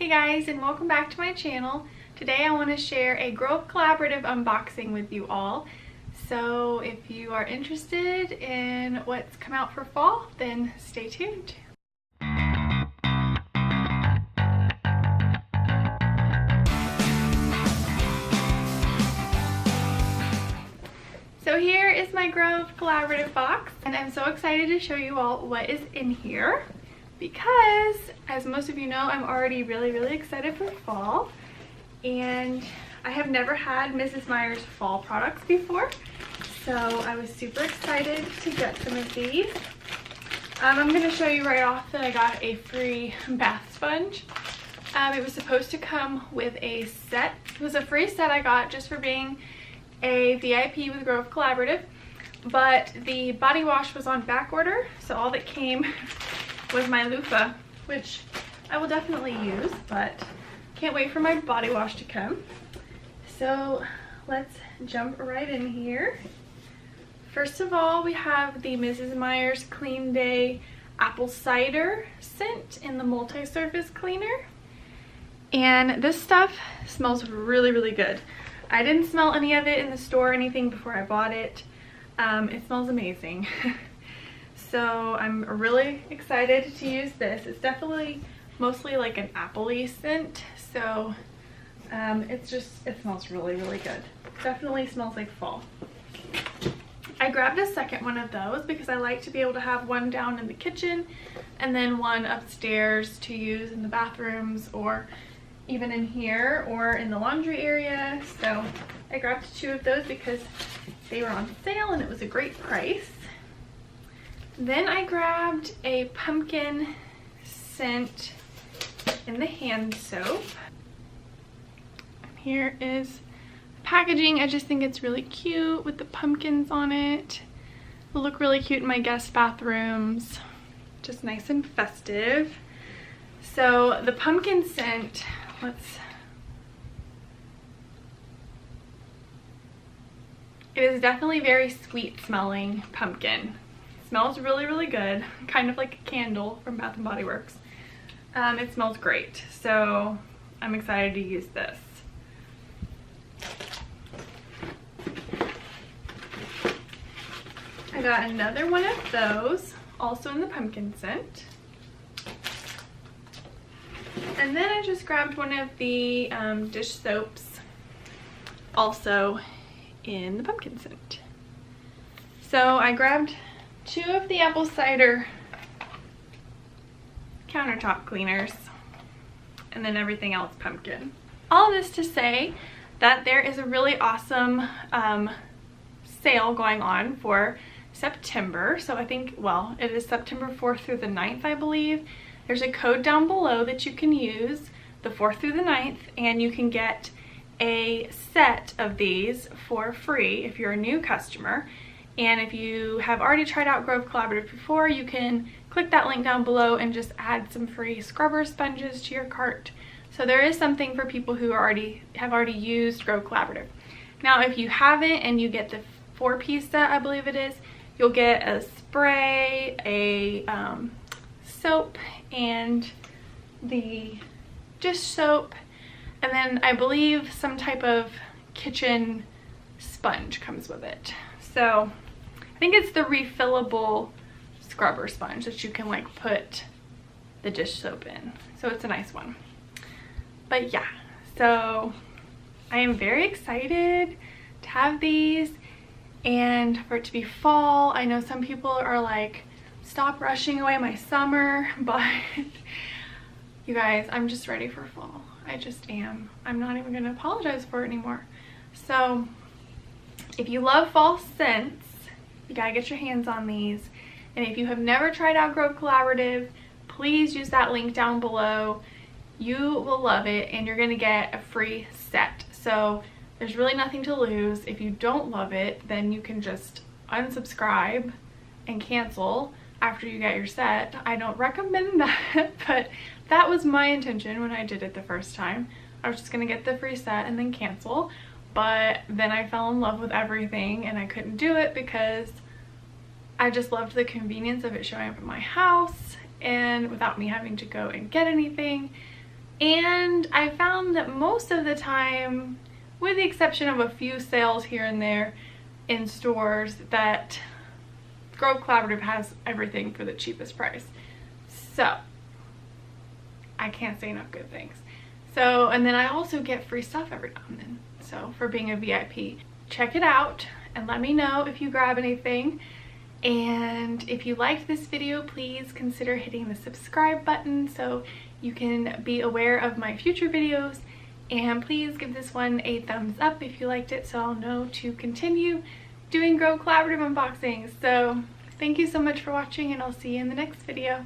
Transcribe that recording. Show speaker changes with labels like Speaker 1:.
Speaker 1: Hey guys, and welcome back to my channel. Today I want to share a Grove Collaborative unboxing with you all. So if you are interested in what's come out for fall, then stay tuned. So here is my Grove Collaborative box, and I'm so excited to show you all what is in here because, as most of you know, I'm already really excited for fall, and I have never had Mrs. Meyer's fall products before, so I was super excited to get some of these. I'm going to show you right off that I got a free bath sponge. It was supposed to come with a set. It was a free set I got just for being a VIP with Grove Collaborative, but the body wash was on back order, so all that came was my loofah, which I will definitely use, but can't wait for my body wash to come. So let's jump right in here. First of all, we have the Mrs. Meyer's Clean Day apple cider scent in the multi-surface cleaner, and this stuff smells really good. I didn't smell any of it in the store or anything before I bought it. It smells amazing. So I'm really excited to use this. It's definitely mostly like an apple-y scent, so it smells really good. Definitely smells like fall. I grabbed a second one of those because I like to be able to have one down in the kitchen and then one upstairs to use in the bathrooms or even in here or in the laundry area. So I grabbed two of those because they were on sale and it was a great price. Then I grabbed a pumpkin scent in the hand soap. Here is packaging. I just think it's really cute with the pumpkins on it. It'll look really cute in my guest bathrooms. Just nice and festive. So the pumpkin scent, it is definitely very sweet smelling pumpkin. It smells really good, kind of like a candle from Bath and Body Works. It smells great, so I'm excited to use this. I got another one of those, also in the pumpkin scent. And then I just grabbed one of the dish soaps, also in the pumpkin scent. So I grabbed two of the apple cider countertop cleaners, and then everything else pumpkin. All this to say that there is a really awesome sale going on for September. So I think, well, it is September 4th through the 9th, I believe. There's a code down below that you can use, the 4th through the 9th, and you can get a set of these for free if you're a new customer. And if you have already tried out Grove Collaborative before, you can click that link down below and just add some free scrubber sponges to your cart. So there is something for people who have already used Grove Collaborative. Now if you haven't and you get the 4-piece set, I believe it is, you'll get a spray, a soap, and the dish soap, and then I believe some type of kitchen sponge comes with it. So I think it's the refillable scrubber sponge that you can like put the dish soap in. So it's a nice one. But yeah, so I am very excited to have these and for it to be fall. I know some people are like, stop rushing away my summer, but you guys, I'm just ready for fall. I just am. I'm not even gonna apologize for it anymore. So if you love fall scents, you gotta get your hands on these. And if you have never tried out Grove Collaborative, please use that link down below. You will love it, and you're gonna get a free set. So there's really nothing to lose. If you don't love it, then you can just unsubscribe and cancel after you get your set. I don't recommend that, but that was my intention when I did it the first time. I was just gonna get the free set and then cancel, but then I fell in love with everything and I couldn't do it because I just loved the convenience of it showing up at my house and without me having to go and get anything. And I found that most of the time, with the exception of a few sales here and there in stores, that Grow Collaborative has everything for the cheapest price. So I can't say enough good things. So, and then I also get free stuff every now and then. So for being a VIP, check it out and let me know if you grab anything. And if you liked this video, please consider hitting the subscribe button so you can be aware of my future videos. And please give this one a thumbs up if you liked it so I'll know to continue doing Grow Collaborative unboxings. So thank you so much for watching, and I'll see you in the next video.